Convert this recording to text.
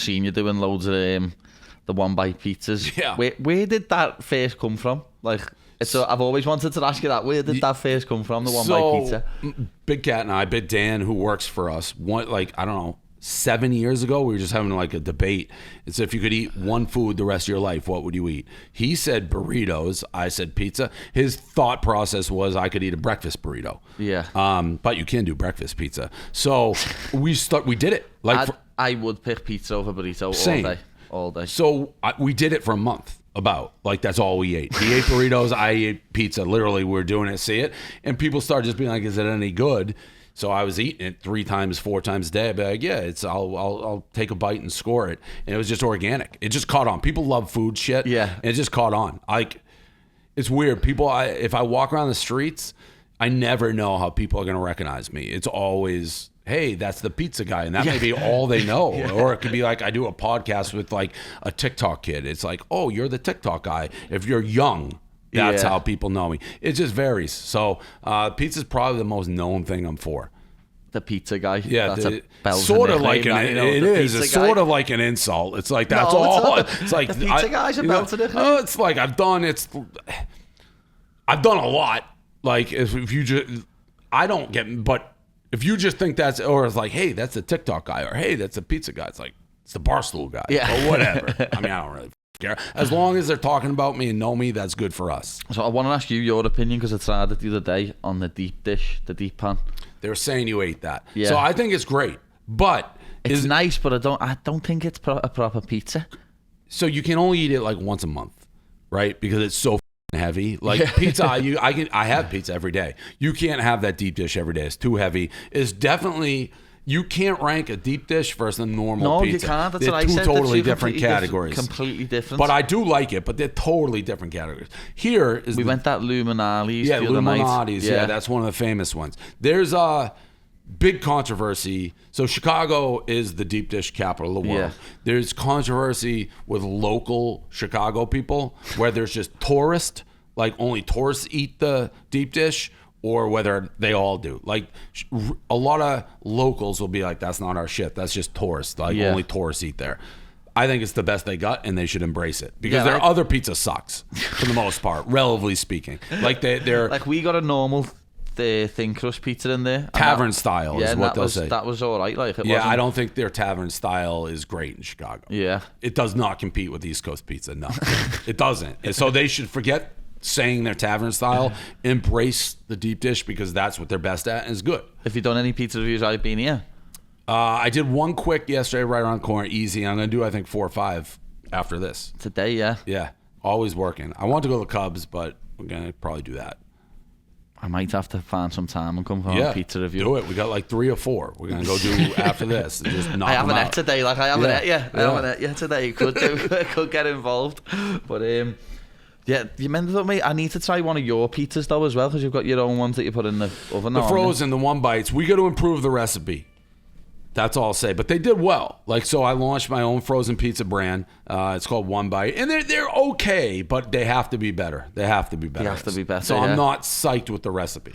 seen you doing loads of the one bite pizzas. Yeah. Where did that first come from? Like, so I've always wanted to ask you that. Where did that first come from? The one bite pizza. Big Cat and I, Big Dan, who works for us, I don't know, 7 years ago, we were just having like a debate. It's if you could eat one food the rest of your life, what would you eat? He said burritos. I said pizza. His thought process was I could eat a breakfast burrito. Yeah. But you can do breakfast pizza. So we did it. I would pick pizza over burrito all day. So we did it for a month. That's all we ate. He ate burritos, I ate pizza. Literally, we were doing it, see it, and people started just being like, "Is it any good?" So I was eating it 3 times, 4 times a day. I'd be like, "Yeah, I'll take a bite and score it." And it was just organic. It just caught on. People love food shit. Yeah, and it just caught on. Like, it's weird. People, if I walk around the streets, I never know how people are gonna recognize me. It's always, hey, that's the pizza guy, and that may be all they know. Or it could be like I do a podcast with like a TikTok kid. It's like, oh, you're the TikTok guy. If you're young, that's how people know me. It just varies. So pizza's probably the most known thing I'm for. The pizza guy. Yeah, that's sort of like it is. It's sort of like an insult. It's like that's all. It's like the pizza guy's a belt of it. It's like I've done a lot. Like if you just, I don't get, but if you just think that's, or it's like, hey, that's a TikTok guy, or hey, that's a pizza guy. It's like, it's the Barstool guy, or whatever. I mean, I don't really care. As long as they're talking about me and know me, that's good for us. So I want to ask you your opinion, because I tried it the other day on the deep dish, the deep pan. They were saying you ate that. Yeah. So I think it's great, but it's nice, but I don't think it's a proper pizza. So you can only eat it like once a month, right? Because it's so heavy. Like pizza, I have pizza every day. You can't have that deep dish every day. It's too heavy. It's definitely, you can't rank a deep dish versus a normal pizza. No, you can't. That's they're what I said. Two totally different categories. Completely different. But I do like it, but they're totally different categories. Here is we went that Luminati's. Yeah, the other night. Luminati's. Yeah, that's one of the famous ones. There's a big controversy. So Chicago is the deep dish capital of the world. Yeah. There's controversy with local Chicago people where there's just tourists, like only tourists eat the deep dish, or whether they all do. Like a lot of locals will be like, that's not our shit. That's just tourists. Like only tourists eat there. I think it's the best they got, and they should embrace it, because their other pizza sucks for the most part, relatively speaking. Like they're like, we got a normal thin crust pizza in there, tavern style is what they'll say. That was all right. Like, I don't think their tavern style is great in Chicago. Yeah, it does not compete with East Coast pizza. No, it doesn't. And so they should forget saying their tavern style, embrace the deep dish, because that's what they're best at and is good. Have you done any pizza reviews I've been here? I did one quick yesterday, right around the corner, easy. I'm going to do, I think, 4 or 5 after this. Today, yeah. Yeah, always working. I want to go to the Cubs, but we're going to probably do that. I might have to find some time and come for a pizza review. Do it. We got like 3 or 4. We're going to go do after this. And just knock I haven't them ate out. today. Like, I haven't ate yet. I haven't ate yet today. You could do. Could get involved. But, yeah, you remember me? I need to try one of your pizzas, though, as well, because you've got your own ones that you put in the oven. The frozen, the one bites. We got to improve the recipe. That's all I'll say. But they did well. Like, so I launched my own frozen pizza brand. It's called One Bite. And they're okay, but they have to be better. They have to be better. They have to be better, So I'm not psyched with the recipe.